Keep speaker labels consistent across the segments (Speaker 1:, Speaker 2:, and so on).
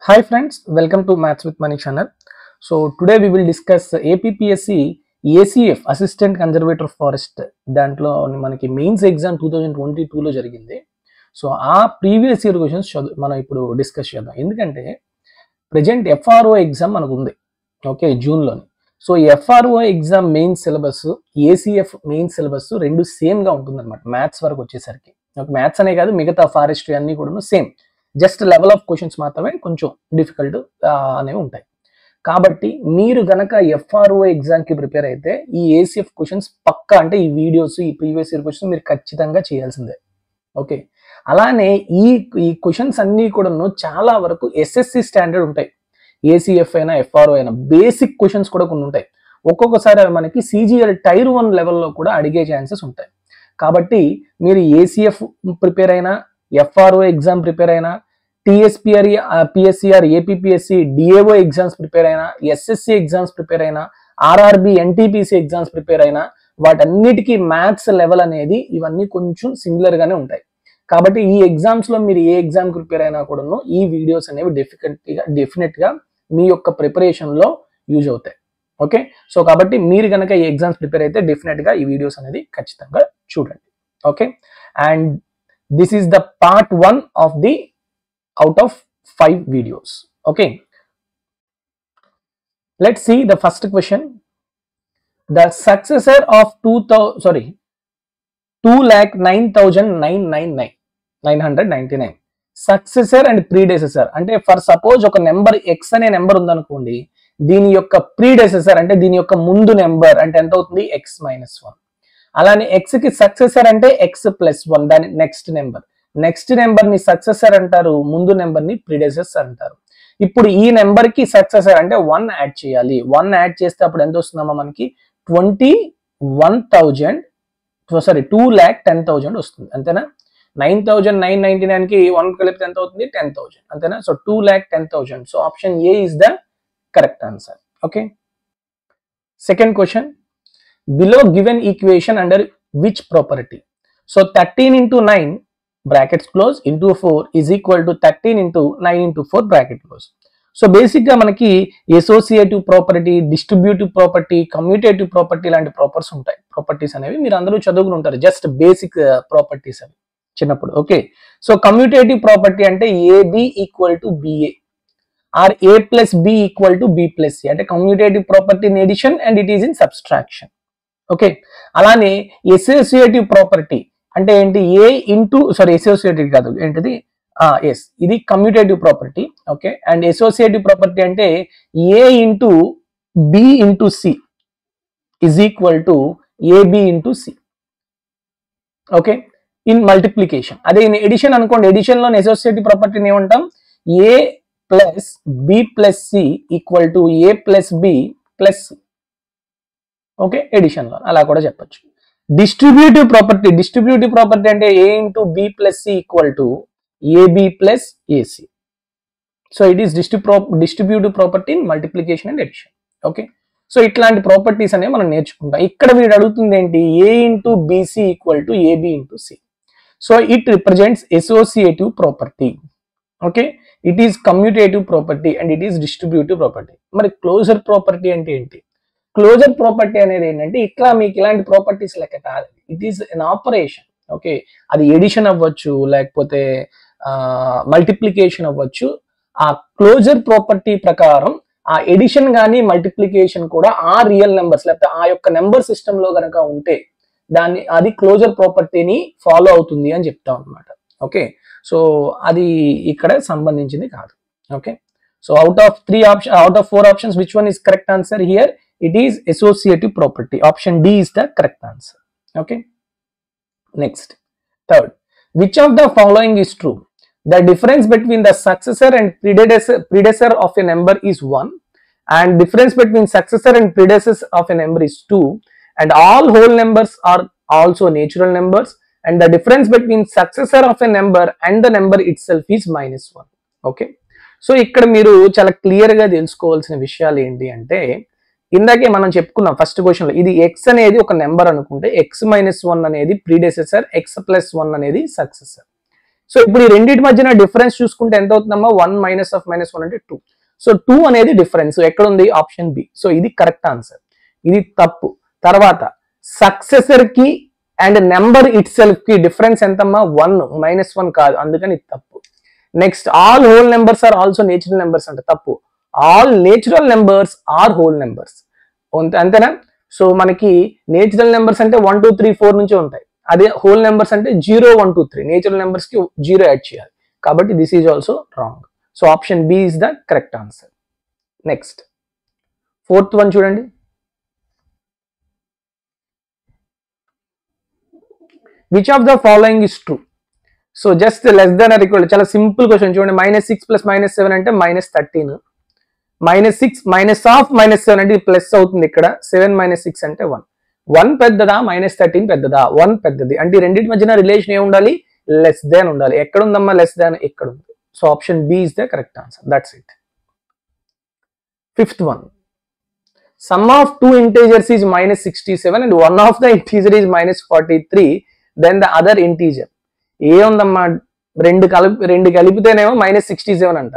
Speaker 1: Hi friends, welcome to Maths with Money channel. So today we will discuss APPSC ACF Assistant Conservator Forest. దాంట్లో మనకి mains exam 2022 లో జరిగింది. So ఆ previous year questions మనం ఇప్పుడు discuss చేద్దాం. ఎందుకంటే ప్రెజెంట్ FRO ఎగ్జామ్ మనకు ఉంది. ఓకే, జూన్లోని. So FRO exam main syllabus, ACF main syllabus రెండు సేమ్ గా ఉంటుందన్నమాట మ్యాథ్స్ వరకు వచ్చేసరికి. మ్యాథ్స్ అనే కాదు, మిగతా ఫారెస్ట్రీ అన్ని కూడా same. Just level of questions మాత్రమే కొంచెం డిఫికల్ట్ అనేవి ఉంటాయి. కాబట్టి మీరు గనక FRO ఎగ్జామ్కి ప్రిపేర్ అయితే ఈ ACF క్వశ్చన్స్ పక్కా, అంటే ఈ వీడియోస్, ఈ ప్రీవియస్ ఇయర్ క్వశ్చన్స్ మీరు ఖచ్చితంగా చేయాల్సిందే. ఓకే, అలానే ఈ క్వశ్చన్స్ అన్నీ కూడాను చాలా వరకు SSC స్టాండర్డ్ ఉంటాయి. ACF అయినా FRO అయినా బేసిక్ క్వశ్చన్స్ కూడా కొన్ని ఉంటాయి. ఒక్కొక్కసారి అవి మనకి CGL టైర్ 1 లెవెల్లో కూడా అడిగే ఛాన్సెస్ ఉంటాయి. కాబట్టి మీరు ACF ప్రిపేర్ అయినా, FRO ఎగ్జామ్ ప్రిపేర్ అయినా, TSPR, PSCR, APPSC, DAO exams prepare అయినా, SSC ఎగ్జామ్స్ ప్రిపేర్ అయినా, RRB, NTPC ఎగ్జామ్స్ ప్రిపేర్ అయినా, వాటన్నిటికీ మ్యాథ్స్ లెవెల్ అనేది ఇవన్నీ కొంచెం సిమిలర్ గానే ఉంటాయి. కాబట్టి ఈ ఎగ్జామ్స్ లో మీరు ఏ ఎగ్జామ్ ప్రిపేర్ అయినా కూడాను ఈ వీడియోస్ అనేవి డెఫినెట్ గా మీ యొక్క ప్రిపరేషన్ లో యూజ్ అవుతాయి. ఓకే, సో కాబట్టి మీరు కనుక ఈ ఎగ్జామ్స్ ప్రిపేర్ అయితే డెఫినెట్ గా ఈ వీడియోస్ అనేది ఖచ్చితంగా చూడండి. Okay, and this is the part 1 of the out of 5 videos. Okay, let's see the first question. The successor of 2,09,999 successor and predecessor అంటే ఫర్ సపోజ్ ఒక నెంబర్ x అనే number ఉందనుకోండి, దీని యొక్క ప్రీడెసెసర్ అంటే దీని యొక్క ముందు నెంబర్ అంటే ఎంత అవుతుంది, x-1. అలానే x కి సక్సెసర్ అంటే x+1, దాని నెక్స్ట్ నెంబర్ ని సక్సెసర్ అంటారు, ముందు నెంబర్ ని ప్రిడెసెసర్ అంటారు. ఇప్పుడు ఈ నెంబర్ కి సక్సెసర్ అంటే 1 యాడ్ చేయాలి. 1 యాడ్ చేస్తే అప్పుడు ఎంత వస్తుందమ్మా మనకి 2,10,000 వస్తుంది. అంతేనా? 9,999 కి 1 కలిపితే ఎంత అవుతుంది, 10,000. అంతేనా? So 2,10,000. So option A is the correct answer. Okay, second question. Below given equation under which property? So 13 into 9 brackets close into 4 is equal to 13 into 9 into 4 bracket close. So basic గా మనకి associative property, distributive property, commutative property లాంటి properties అనేవి మీరు అందరూ చదువుకుని ఉంటారు. Just basic properties అవి చిన్నప్పుడు. ఓకే, సో కమ్యూటేటివ్ ప్రాపర్టీ అంటే AB equal to BA or A plus B equal to B plus C అంటే commutative property in addition and it is in subtraction. Okay, అలానే అసోసియేటివ్ ప్రాపర్టీ అంటే ఏంటి, associative కాదు, ఏంటిది, ఇది commutative property. Okay, and associative property అంటే A into B into C is equal to AB into C. Okay, in multiplication. అదే in addition అనుకోండి, addition లోని అసోసియేటివ్ ప్రాపర్టీని ఏమంటాం, A plus B plus C equal to A plus B plus C. Okay, addition లో అలా కూడా చెప్పచ్చు. Distributive property అంటే A into B plus C equal to AB plus AC. So it is distributive property in multiplication and addition. Okay, so ఇట్లాంటి properties అనేవి మనం నేర్చుకుంటాం. ఇక్కడ వీడు అడుగుతుంది ఏంటి, A into BC equal to AB into C. So it represents associative property. Okay, it is commutative property and it is distributive property. మరి closure property అంటే ఏంటి? క్లోజర్ ప్రాపర్టీ అనేది ఏంటంటే ఇట్లా మీకు ఇలాంటి ప్రాపర్టీస్ లెక్క కాదు, it is an operation. Okay, అది ఎడిషన్ అవ్వచ్చు, లేకపోతే మల్టిప్లికేషన్ అవ్వచ్చు. ఆ క్లోజర్ ప్రాపర్టీ ప్రకారం ఆ ఎడిషన్ కానీ మల్టిప్లికేషన్ కూడా ఆ రియల్ నెంబర్స్ లేకపోతే ఆ యొక్క నెంబర్ సిస్టమ్ లో కనుక ఉంటే అది క్లోజర్ ప్రాపర్టీని ఫాలో అవుతుంది అని చెప్తాం అనమాట. ఓకే, సో అది ఇక్కడ సంబంధించింది కాదు. Okay, so out of 4 options, which one is correct answer here? It is associative property. Option D is the correct answer. Okay, next, third. Which of the following is true? The difference between the successor and predecessor of a number is 1, and difference between successor and predecessor of a number is 2, and all whole numbers are also natural numbers, and the difference between successor of a number and the number itself is -1. Okay, so ఇక్కడ మీరు చాలా clear గా తెలుసుకోవాల్సిన విషయాలు ఏంటి అంటే, ఇందాకే మనం చెప్పుకున్నాం ఫస్ట్ క్వశ్చన్ లో, ఇది x అనేది ఒక నెంబర్ అనుకుంటే x-1 అనేది ప్రీడెసెసర్, x+1 అనేది సక్సెసర్. సో ఇప్పుడు ఈ రెండింటి మధ్యన డిఫరెన్స్ చూసుకుంటే ఎంత అవుతుందమ్మా 1 మైనస్ ఆఫ్ -1 అంటే 2. సో 2 అనేది డిఫరెన్స్ ఎక్కడ ఉంది ఆప్షన్ బి. సో ఇది కరెక్ట్ ఆన్సర్, ఇది తప్పు. తర్వాత సక్సెసర్ కి and number it itself difference ఎంతమ్మా 1, -1 కాదు, అందుకని ఇది తప్పు. Next all whole numbers are also natural numbers అంటే తప్పు. All natural numbers are whole numbers అంతేనా. సో మనకి నేచురల్ నెంబర్స్ అంటే 1 2 3 4 నుంచి ఉంటాయి, అదే హోల్ నెంబర్స్ అంటే 0 1 2 3 నేచురల్ నెంబర్స్ కి 0 యాడ్ చేయాలి, కాబట్టి this is also wrong. So option B is the correct answer. Next 4th one చూడండి. Which of the following is true? So just less than or equal, చాలా simple question చూడండి. -6 + -7 అంటే -13. -6 minus of -7 అంటే plus అవుతుంది ఇక్కడ. 7 - 6 అంటే 1. 1 పెద్దదా -13 పెద్దదా? 1 పెద్దది. అంటే రెండింటి మధ్యన రిలేషన్ ఏమి ఉండాలి? లెస్ దాన్ ఉండాలి. ఎక్కడ ఉందమ్మా లెస్ దాన్? ఇక్కడ ఉంది. So option B is the correct answer. That's it. 5th one. Sum of 2 integers is -67 and one of the integer is -43, then the other integer. ఏ ఉందమ్మా? రెండు కలిపితేనేమో -67 అంట,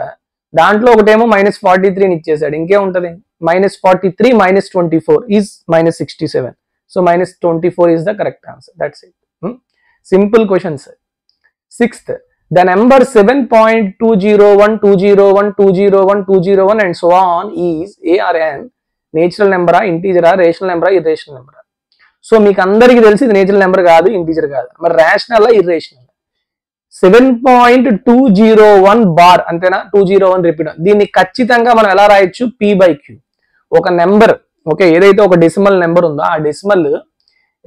Speaker 1: దాంట్లో ఒకటేమో -43 ఇచ్చేసాడు, ఇంకే ఉంటది? -43 - 24 is -67. So -24 is the correct answer. That's it. Simple question, sir. 6th, the number 7.201 201 201 201 and so on is a or n natural నెంబరా, ఇంటీజరా, రేషనల్ నెంబరా, ఇర్రేషనల్ నెంబరా? సో మీకు అందరికీ తెలిసి ఇది నేచురల్ నెంబర్ కాదు, ఇంటీజర్ కాదు, మరి రేషనల్ ఇర్రేషనల్? 7.201 బార్ అంతేనా? 201 రిపీట్. దీన్ని ఖచ్చితంగా మనం ఎలా రాయొచ్చు? p/q. ఒక నెంబర్, ఓకే, ఏదైతే ఒక డెసిమల్ నెంబర్ ఉందో ఆ decimal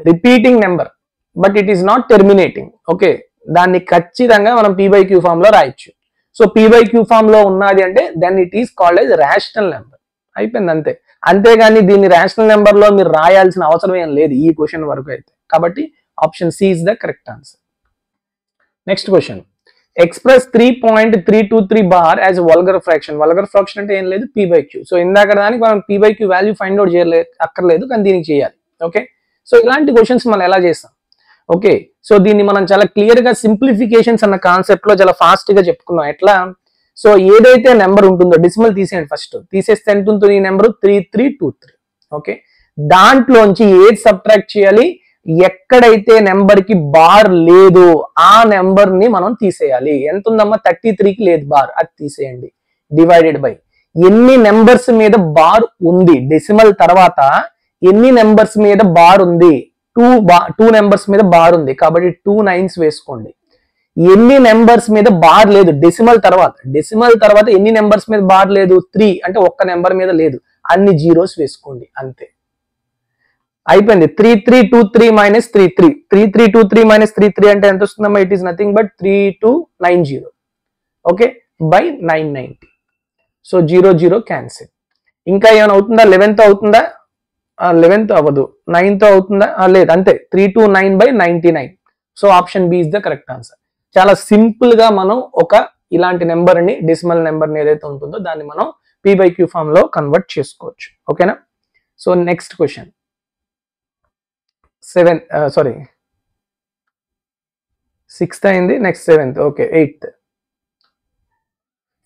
Speaker 1: repeating number but it is not terminating, okay, దాన్ని ఖచ్చితంగా మనం p/q ఫామ్ లో రాయొచ్చు. సో p/q ఫామ్ లో ఉన్నది అంటే then it is called as rational number. అయిపోయింది అంతే. అంతేగాని దీన్ని రేషనల్ నెంబర్ లో మీరు రాయాల్సిన అవసరం ఏం లేదు ఈ క్వశ్చన్ వరకు అయితే. కాబట్టి option C is the correct answer. Next question. Express 3.323 bar as vulgar fraction. Vulgar fraction అంటే ఏం లేదు, p/q. సో ఇందాక దానికి మనం p/q వాల్యూ ఫైండ్ అవుట్ చేయలేదు, అక్కర్లేదు, కానీ దీనికి చేయాలి. ఓకే, సో ఇలాంటి క్వశ్చన్స్ మనం ఎలా చేస్తాం? ఓకే, సో దీన్ని మనం చాలా క్లియర్ గా సింప్లిఫికేషన్స్ అన్న కాన్సెప్ట్ లో చాలా ఫాస్ట్ గా చెప్పుకున్నాం. ఎట్లా? సో ఏదైతే నెంబర్ ఉంటుందో డెసిమల్ తీసేయండి, ఫస్ట్ తీసేస్తే ఎంత ఉంటుంది ఈ నెంబర్? 3323. ఓకే, దాంట్లోంచి ఏది సబ్ట్రాక్ట్ చేయాలి? ఎక్కడైతే నెంబర్ కి బార్ లేదు ఆ నెంబర్ ని మనం తీసేయాలి. ఎంత ఉందమ్మా? 33కి లేదు బార్, అది తీసేయండి. డివైడెడ్ బై ఎన్ని నెంబర్స్ మీద బార్ ఉంది, డెసిమల్ తర్వాత ఎన్ని నెంబర్స్ మీద బార్ ఉంది? 2 నెంబర్స్ మీద బార్ ఉంది, కాబట్టి 2 9s వేసుకోండి. ఎన్ని నెంబర్స్ మీద బార్ లేదు డెసిమల్ తర్వాత ఎన్ని నెంబర్స్ మీద బార్ లేదు? 3, అంటే ఒక్క నెంబర్ మీద లేదు, అన్ని జీరోస్ వేసుకోండి, అంతే. అయిపోయింది. 3323 - 33 3323 - 33 అంటే ఎంత వస్తుందమ్మా? It is nothing but 3290, okay, by 990. So 0 0 cancel. ఇంకా ఏమైనా అవుతుందా? 11th అవుతుందా? 11th అవ్వదు. 9th అవుతుందా? లేదు, అంతే. 329/99. So option B is the correct answer. చాలా సింపుల్ గా మనం ఒక ఇలాంటి నెంబర్ ని, డెసిమల్ నెంబర్ ని ఏదైతే ఉంటుందో దాన్ని మనం p/q ఫామ్ లో కన్వర్ట్ చేసుకోవచ్చు. ఓకేనా? సో నెక్స్ట్ క్వశ్చన్ 6th అయింది, next 7th. Okay, 8th.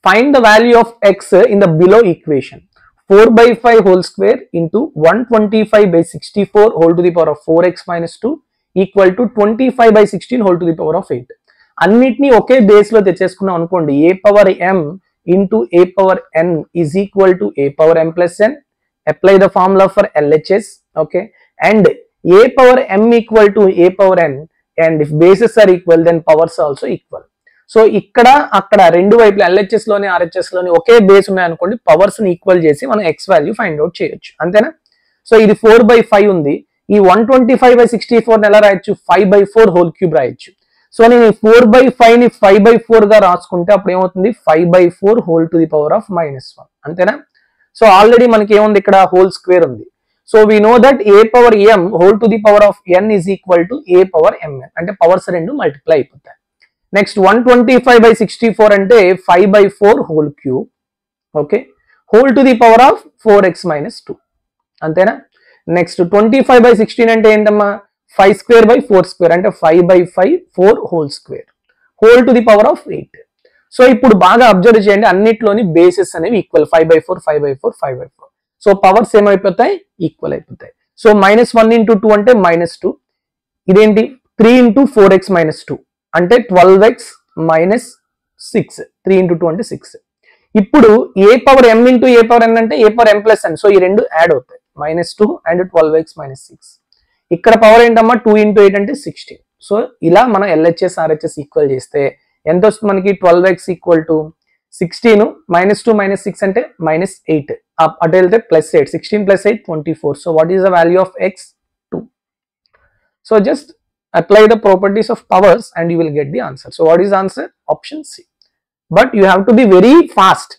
Speaker 1: Find the value of x in the below equation. 4/5 whole square into 125/64 whole to the power of 4x - 2 equal to 25/16 whole to the power of 8. అన్నిటినీ ఒకే base లో తెచ్చేసుకున్నాం అనుకోండి. a⁻m into a⁻n is equal to a⁻m + n. Apply the formula for LHS. Okay, and a⁻m equal to a⁻n and if bases are equal then powers also equal. So ఇక్కడ అక్కడ రెండు వైపులు LHS లోని RHS లోని ఒకే base ఉన్నాయనుకోండి, powers ని equal చేసి మనం x వాల్యూ ఫైండ్ అవుట్ చేయొచ్చు, అంతేనా? సో ఇది 4/5 ఉంది. ఈ 125/64 ఎలా రాయొచ్చు? 5/4 హోల్ క్యూబ్ రాయొచ్చు. సో నేను 4/5 ని 5/4 గా రాసుకుంటే అప్పుడు ఏమవుతుంది? 5/4 whole to the power of -1, అంతేనా? సో ఆల్రెడీ మనకి ఏముంది ఇక్కడ? హోల్ స్క్వేర్ ఉంది. So we know that a⁻m whole to the power of n is equal to a⁻mn, అంటే పవర్స్ రెండు మల్టిప్లై అయిపోతాయి. నెక్స్ట్ 125/64 అంటే 5/4 whole cube, okay, whole to the power of 4x - 2, అంతేనా? Next 25/16 అంటే ఏంటమ్మా? 5² / 4² అంటే 5/5 4 whole square. Whole to the power of 8. So ఇప్పుడు బాగా అబ్జర్వ్ చేయండి, అన్నిట్లోని బేసెస్ అనేవి ఈక్వల్, 5/4 5/4 5/4. సో పవర్స్ ఏమైపోతాయి, ఈక్వల్ అయిపోతాయి. సో -1 into 2 అంటే -2, ఇదేంటి 3 into 4x - 2 అంటే 12x - 6, 3 into 2 అంటే 6. ఇప్పుడు a power m into a power n అంటే a power m plus n, so ఈ రెండు యాడ్ అవుతాయి, -2 and 12x - 6. ఇక్కడ పవర్ ఏంటమ్మా 2 into 8 అంటే 16. సో ఇలా మనం LHS RHS ఈక్వల్ చేస్తే ఎంత వస్తుంది మనకి, 12x ఈక్వల్ టు 16 -2 - 6 అంటే -8, అటు వెళ్తే +8, 16 + 8 24. So what is the value of x, 2. So just apply the properties of powers and you will get the answer. So what is the answer? Option C. But you have to be very fast.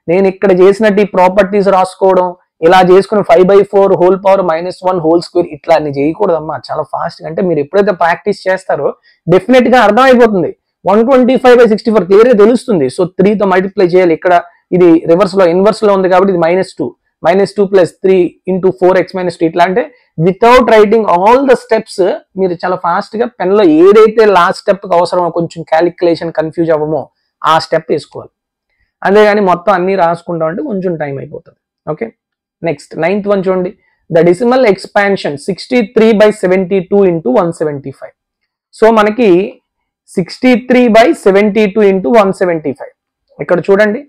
Speaker 1: నేను ఇక్కడ చేసినట్టు ఈ properties రాసుకోవడం, ఇలా చేసుకుని 5/4 whole power -1 whole square ఇట్లా అన్ని చేయకూడదమ్మా, చాలా ఫాస్ట్. అంటే మీరు ఎప్పుడైతే ప్రాక్టీస్ చేస్తారో డెఫినెట్ గా అర్థమైపోతుంది. 125/64 క్లియర్ గా తెలుస్తుంది. సో 3తో మల్టిప్లై చేయాలి. ఇక్కడ ఇది రివర్స్ లో ఇన్వర్స్ లో ఉంది కాబట్టి ఇది -2 + 3 into 4x - 2 ఇట్లా. అంటే without writing all the steps మీరు చాలా ఫాస్ట్ గా పెన్ లో ఏదైతే లాస్ట్ స్టెప్ కి అవసరమో, కొంచెం క్యాలిక్యులేషన్ కన్ఫ్యూజ్ అవ్వమో ఆ స్టెప్ వేసుకోవాలి. అంతేగాని మొత్తం అన్ని రాసుకుంటాం అంటే కొంచెం టైం అయిపోతుంది. ఓకే, నెక్స్ట్ 9th వన్ చూడండి. The decimal expansion 63/72 into 175. So మనకి 63/72 into 175 ఇక్కడ చూడండి,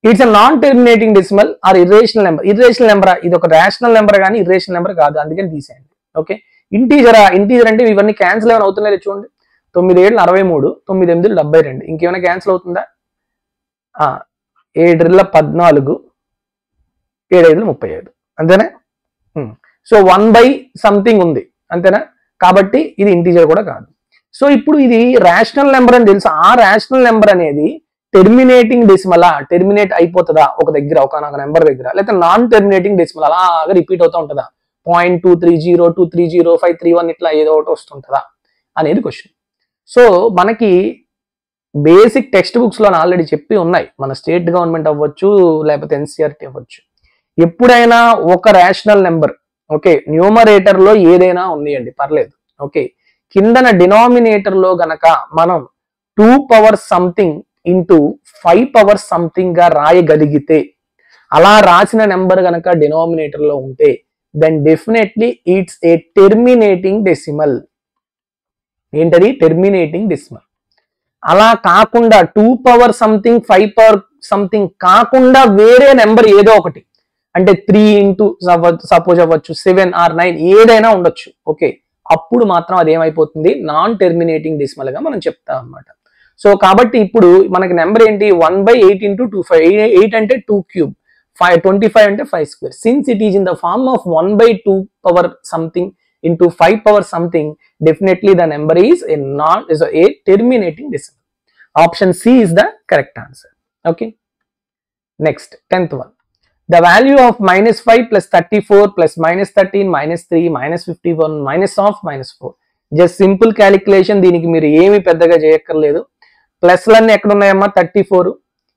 Speaker 1: it's a non terminating decimal or irrational number. Irrational number, ఇది ఒక రేషనల్ నెంబర్ కానీ ఇర్రేషనల్ నెంబర్ కాదు, అందుకని తీసేయండి. ఓకే, ఇంటీజరా, ఇంటీజర్ అంటే ఇవన్నీ క్యాన్సిల్ ఏమైనా అవుతున్నాయి చూడండి. 9 7 63, 9 8 72, ఇంకేమైనా క్యాన్సిల్ అవుతుందా? 7 14, 7 5 35, అంతేనా? సో 1/something ఉంది, అంతేనా? కాబట్టి ఇది ఇంటీజర్ కూడా కాదు. సో ఇప్పుడు ఇది రేషనల్ నెంబర్ అని తెలుసు. ఆ రేషనల్ నెంబర్ అనేది టెర్మినేటింగ్ డెసిమలా, టెర్మినేట్ అయిపోతుందా ఒక దగ్గర, ఒక నెంబర్ దగ్గర, లేకపోతే నాన్ టెర్మినేటింగ్ డెసిమల్ అలాగా రిపీట్ అవుతూ ఉంటుందా, 0.230 230 531 ఇట్లా ఏదో ఒకటి వస్తుంటుందా అనేది క్వశ్చన్. సో మనకి బేసిక్ టెక్స్ట్ బుక్స్ లో ఆల్రెడీ చెప్పి ఉన్నాయి, మన స్టేట్ గవర్నమెంట్ అవ్వచ్చు లేకపోతే NCERT అవ్వచ్చు, ఎప్పుడైనా ఒక రేషనల్ నెంబర్, ఓకే, న్యూమరేటర్ లో ఏదైనా ఉన్నాయండి పర్లేదు, ఓకే, కిందన డినామినేటర్ లో గనక మనం 2 power something into 5 power something గా రాయగలిగితే, అలా రాసిన నెంబర్ గనక డినామినేటర్ లో ఉంటే then definitely it's a terminating decimal. ఏంటది? Terminating decimal. అలా కాకుండా 2 పవర్ సంథింగ్ 5 పవర్ సంథింగ్ కాకుండా వేరే నెంబర్ ఏదో ఒకటి, అంటే 3 into సపోజ్ అవ్వచ్చు, 7 or 9 ఏదైనా ఉండొచ్చు, ఓకే, అప్పుడు మాత్రం అది ఏమైపోతుంది, నాన్ టెర్మినేటింగ్ డెసిమల్ గా మనం చెప్తాం అన్నమాట. సో కాబట్టి ఇప్పుడు మనకి నెంబర్ ఏంటి, 1/8 into 25, 8 అంటే 2 cube, 25 అంటే 5 square. Since it is in the form of 1/2 power something into 5 power something, definitely the number is a terminating decimal. Option C is the correct answer. Okay. Next, 10th one. The value of -5 plus 34 plus -13 -3 -51 minus of -4. Just simple calculation. దీనికి మీరు ఏమి పెద్దగా చేయక్కర్లేదు. ప్లస్లన్నీ ఎక్కడ ఉన్నాయమ్మా, 34.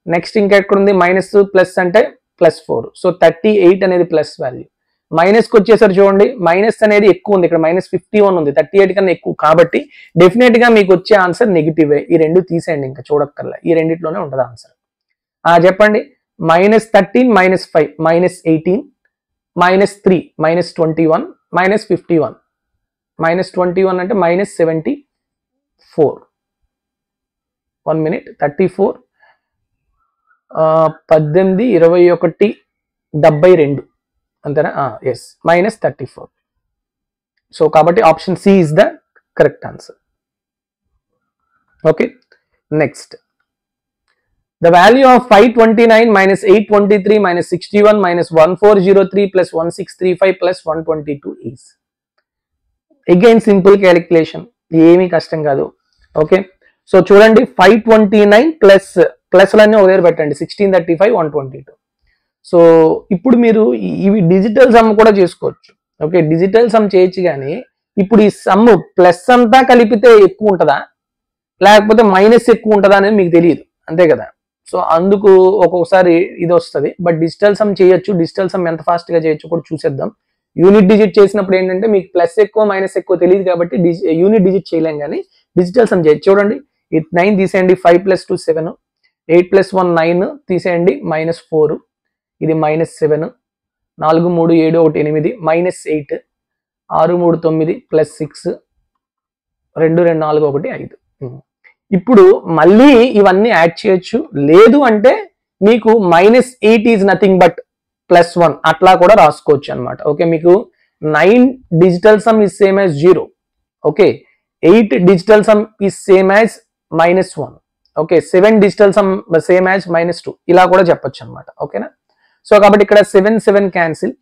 Speaker 1: Next ఇంకా ఎక్కడ ఉంది, మైనస్ ప్లస్ అంటే +4. సో 38 అనేది ప్లస్ వాల్యూ. మైనస్కి వచ్చేసరి చూడండి, మైనస్ అనేది ఎక్కువ ఉంది, ఇక్కడ -51 ఉంది, 38 కన్నా ఎక్కువ. కాబట్టి డెఫినెట్ గా మీకు వచ్చే ఆన్సర్ నెగిటివే. ఈ రెండు తీసేయండి, ఇంకా చూడక్కర్లే, ఈ రెండిట్లోనే ఉంటుంది ఆన్సర్. చెప్పండి, -13 -5 -18 -3 -21 -51 -21 అంటే -74. 1 minute. 34 18 21 72 అంతేనా? ఎస్, -34. సో కాబట్టి option C is the correct answer. Okay, next. The value of 529 minus 823 minus 61 minus 1403 plus 1635 plus 122 is. Again simple calculation, ఏమీ కష్టం కాదు. ఓకే, సో చూడండి, 529 ప్లస్ లన్నీ ఒక దగ్గర పెట్టండి, 1635 122. సో ఇప్పుడు మీరు ఇవి డిజిటల్ సమ్ కూడా చేసుకోవచ్చు. ఓకే, డిజిటల్ సమ్ చేయొచ్చు, కానీ ఇప్పుడు ఈ సమ్ ప్లస్ అంతా కలిపితే ఎక్కువ ఉంటుందా లేకపోతే మైనస్ ఎక్కువ ఉంటుందా అనేది మీకు తెలియదు, అంతే కదా. సో అందుకు ఒక్కొక్కసారి ఇది వస్తుంది. బట్ డిజిటల్ సమ్ చేయొచ్చు. డిజిటల్ సమ్ ఎంత ఫాస్ట్ గా చేయొచ్చు కూడా చూసేద్దాం. యూనిట్ డిజిట్ చేసినప్పుడు ఏంటంటే మీకు ప్లస్ ఎక్కువ మైనస్ ఎక్కువ తెలియదు కాబట్టి యూనిట్ డిజిట్ చేయలేం, కానీ డిజిటల్ సమ్ చేయొచ్చు. చూడండి, ఈ 9 తీసేయండి, 5 + 2 7, 8 + 1 9 తీసేయండి, -4, ఇది -7, 4 3 7 1 8, -8, 6 3 9 +6, 2 2 4 1 5. ఇప్పుడు మళ్ళీ ఇవన్నీ యాడ్ చేయొచ్చు, లేదు అంటే మీకు -8 ఈజ్ నథింగ్ బట్ +1 అట్లా కూడా రాసుకోవచ్చు అనమాట. ఓకే, మీకు 9 digital sum is same as 0. Okay, 8 digital sum is same as -1. Okay, 7 digital sum same as -2 ఇలా కూడా చెప్పొచ్చు అనమాట. ఓకేనా, సో కాబట్టి ఇక్కడ 7 7 క్యాన్సిల్.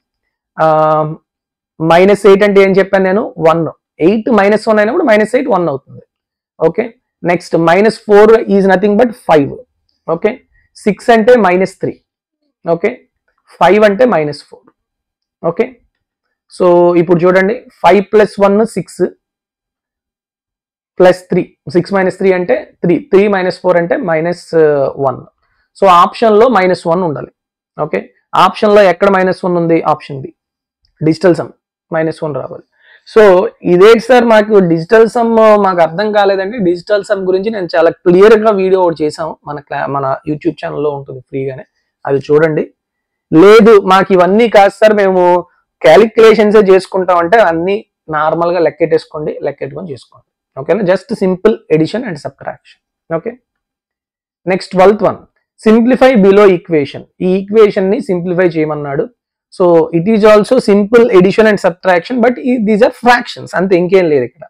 Speaker 1: -8 అంటే ఏం చెప్పాను నేను, 1. 8 -1 అయినప్పుడు -8 1 అవుతుంది. Okay, next -4 is nothing but 5. Okay, 6 అంటే -3. ఓకే, 5 అంటే -4. ఓకే, సో ఇప్పుడు చూడండి 5 + 1 6 +3, 6 - 3 అంటే 3, 3 - 4 అంటే -1. సో ఆప్షన్లో -1 ఉండాలి. ఓకే, ఆప్షన్లో ఎక్కడ -1 ఉంది, ఆప్షన్ బి డిజిటల్ సమ్ -1 రావాలి. సో ఇదేంటి సార్ మాకు డిజిటల్ సమ్ మాకు అర్థం కాలేదంటే, డిజిటల్ సమ్ గురించి నేను చాలా క్లియర్గా వీడియో ఒకటి చేసాము, మన యూట్యూబ్ ఛానల్లో ఉంటుంది ఫ్రీగానే, అది చూడండి. లేదు మాకు ఇవన్నీ కాదు సార్ మేము క్యాలిక్యులేషన్సే చేసుకుంటాం అంటే అన్ని నార్మల్గా లెక్కెట్టుకొని చేసుకోండి. ఓకేనా, just simple addition and subtraction. Okay, next 12th one, simplify below equation. ఈ ఈక్వేషన్ ని సింప్లిఫై చేయమన్నాడు. So it is also simple addition and subtraction, but these are fractions అంతే, ఇంకేం లేదు ఇక్కడ.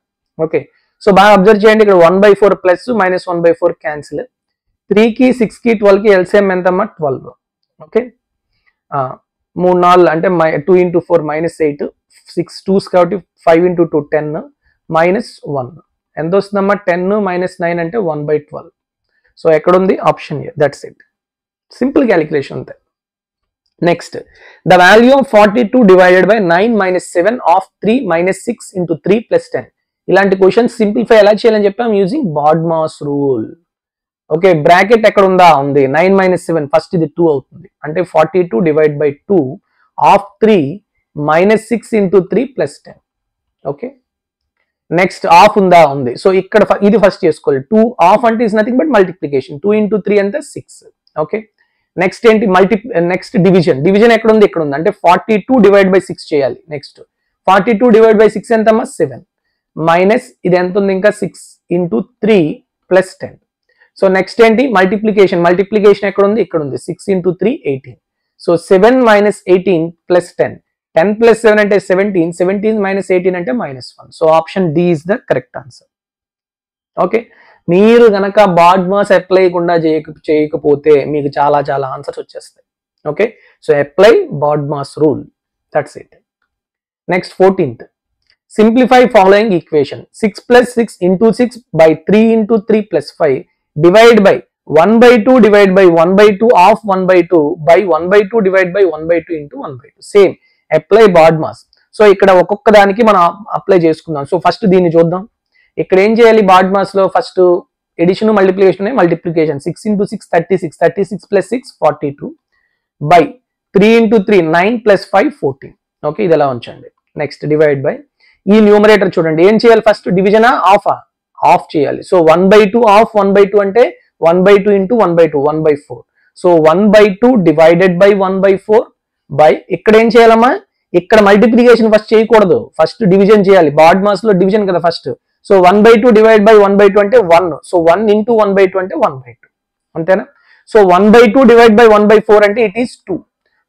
Speaker 1: ఓకే, సో బాగా అబ్జర్వ్ చేయండి, ఇక్కడ 1/4 ప్లస్ -1/4 క్యాన్సిల్. 3కి 6కి 12కి ఎల్సిఎం ఎంతమ్మా, 12. ఓకే, 3 4 అంటే 2 × 4 -8, 6 2s కాబట్టి 5 × 2 10, -1 ఎంత వస్తుందమ్మా, 10 - 9 అంటే 1/12. సో ఎక్కడుంది, option A, that's it, simple calculation అంతే. Next, the value of 42 divided by 9 - 7 of 3 - 6 × 3 + 10. ఇలాంటి క్వశ్చన్ సింప్లిఫై ఎలా చేయాలని చెప్పాం, using BODMAS rule. Okay, bracket ఎక్కడ ఉందా, ఉంది, 9 - 7 ఫస్ట్ ఇది 2 అవుతుంది, అంటే 42 divide by 2 of 3 - 6 × 3 + 10. Okay, next of ఉందా, ఉంది, సో ఇక్కడ ఇది ఫస్ట్ చేసుకోవాలి. 2 ఆఫ్ అంటే ఇస్ నథింగ్ బట్ మల్టిప్లికేషన్, 2 × 3 అంటే 6. ఓకే, నెక్స్ట్ ఏంటి, నెక్స్ట్ డివిజన్ ఎక్కడ ఉంది, ఇక్కడ ఉంది, అంటే 42 డివైడ్ బై 6 చేయాలి. నెక్స్ట్ 42 డివైడ్ బై 6 ఎంతమ్మా, 7, మైనస్ ఇది ఎంత ఉంది ఇంకా 6 × 3 + 10. సో నెక్స్ట్ ఏంటి, మల్టిప్లికేషన్ ఎక్కడ ఉంది, ఇక్కడ ఉంది, 6 × 3 18. సో 7 - 18 + 10, 10 + 7 అంటే 17, 17 - 18 అంటే -1. So option D is the correct answer. Okay, మీరు గనక బాడ్మాస్ అప్లై చేయకపోతే మీకు చాలా ఆన్సర్స్ వచ్చేస్తాయి. Okay, so apply BODMAS rule, that's it. Next 14th, simplify following equation. 6 + 6 × 6 by 3 × 3 + 5 divide by 1/2 divide by 1/2 of 1/2 by 1/2 divide by 1/2 × 1/2. Same apply BODMAS. So ఇక్కడ ఒక్కొక్క దానికి మనం అప్లై చేసుకుందాం. సో ఫస్ట్ దీన్ని చూద్దాం. ఇక్కడ ఏం చేయాలి, బాడ్మాస్ లో first addition multiplication 6 × 6 36, 36 + 6 42 by 3 × 3 9 + 5 14. Okay, ఇది ఎలా ఉంచండి. నెక్స్ట్ డివైడ్ బై, ఈ న్యూమరేటర్ చూడండి, ఏం చేయాలి, ఫస్ట్ డివిజనా ఆఫ్ చేయాలి. సో 1/2 ఆఫ్ 1/2 అంటే 1/2 × 1/2 1/4. సో 1/2 డివైడెడ్ బై 1/4 బై, ఇక్కడ ఏం చేయాలమ్మా, ఇక్కడ మల్టిప్లికేషన్ ఫస్ట్ చేయకూడదు, ఫస్ట్ డివిజన్ చేయాలి. బాడ్మాస్ లో డివిజన్ కదా ఫస్ట్. సో 1/2 డివైడ్ బై 1/2 అంటే 1. సో 1 × 1/2 అంటే 1/2, అంతేనా. సో 1/2 డివైడ్ బై 1/4 అంటే ఇట్ ఈస్ 2.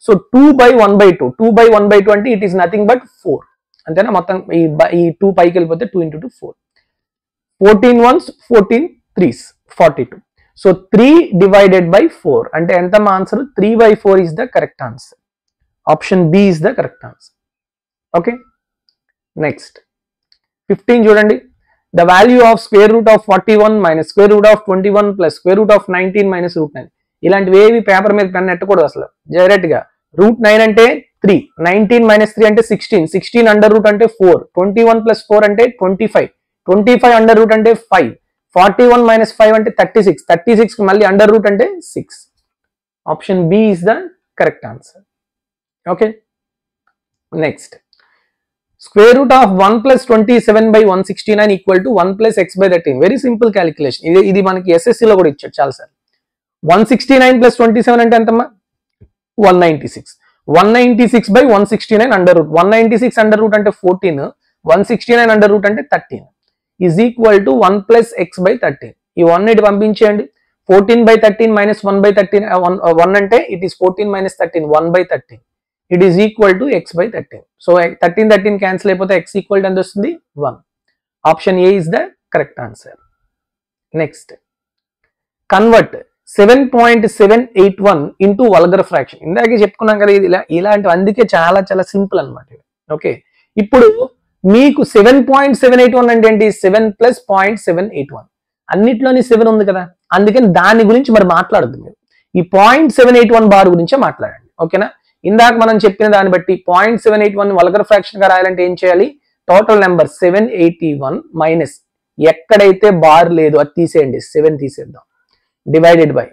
Speaker 1: సో 2/1/2, 2/1/2 అంటే ఇట్ ఈస్ నథింగ్ బట్ 4, అంతేనా. మొత్తం ఈ 2 పైకి వెళ్ళిపోతే 2 × 2 4, 14 1s 14 3s 42. So 3 divided by 4 అంటే ఎంత answer, 3/4 is the correct answer. Option B is the correct answer. Okay, next 15 చూడండి. The value of square root of 41 minus square root of 21 plus square root of 19 minus √9. ఇలాంటివి ఏవి paper మీద pen ఎట్టకూడదు అసలు, direct గా. √9 అంటే 3, 19 - 3 అంటే 16, 16 under root అంటే 4, 21 + 4 అంటే 25, 25 అండర్ రూట్ అంటే 5, 41 - 5 అంటే 36, 36 మళ్ళీ అండర్ రూట్ అంటే 6. Option B is the correct answer. Okay, next Square root of 1 plus 27 by 169 equal to 1 plus x by 13. Very simple calculation. ఇది మనకి SSC లో కూడా ఇచ్చాడు చాలా సార్. 169 plus 27 అంటే ఎంతమ్మా? 196. 196 by 169 under root. 196 under root అంటే 14. 169 under root అంటే 13. Is equal to 1 plus x by 13. ఈ 1 ఇటు పంపించేయండి. 14 by 13 minus 1 by 13. 1 అంటే it is 14 minus 13. 1 by 13. It is equal to x by 13. So 13 cancel అయిపోతే x equal to ఎంత వస్తుంది? 1. Option A is the correct answer. Next, convert 7.781 into vulgar fraction. ఇందాకే చెప్పుకున్నాం కదా, ఇది ఇలాంటివి అందుకే చాలా చాలా సింపుల్ అన్నమాట. ఓకే, ఇప్పుడు మీకు 7.781 అంటే ఏంటి? 7 plus 0.781. అన్నిట్లోని 7 ఉంది కదా, అందుకని దాని గురించి మరి మాట్లాడద్దు మీరు. ఈ 0.781 బార్ గురించే మాట్లాడండి. ఓకేనా? ఇందాక మనం చెప్పిన దాన్ని బట్టి 0.781 వల్గర్ ఫ్రాక్షన్ గా రాయాలంటే ఏం చేయాలి? టోటల్ నెంబర్ 781 మైనస్ ఎక్కడైతే బార్ లేదు అది తీసేయండి, 7 తీసేద్దాం, డివైడెడ్ బై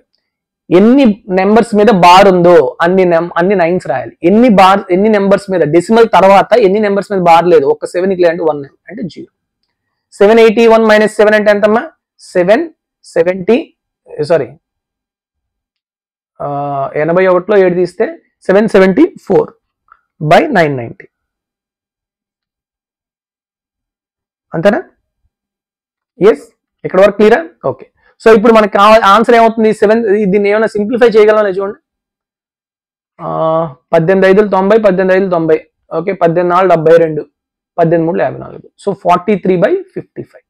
Speaker 1: ఎన్ని నెంబర్స్ మీద బార్ ఉందో అన్ని నైన్స్ రాయాలి. ఎన్ని నెంబర్స్ మీద డెసిమల్ తర్వాత ఎన్ని నెంబర్స్ మీద బార్ లేదు, ఒక 7 కి లేదంటే 1 అంటే 0. 781 మైనస్ 7 అంటే ఎంతమ్మా? 81లో 7 తీస్తే 774 by 990. అంతేనా? ఎస్, ఇక్కడ వరకు క్లియరా? ఓకే, సో ఇప్పుడు మనకి ఆన్సర్ ఏమవుతుంది? 7. దీన్ని ఏమైనా సింప్లిఫై చేయగలమని చూడండి. 18,590, 18,590. Okay, 18,472, 18,354. So 43/55.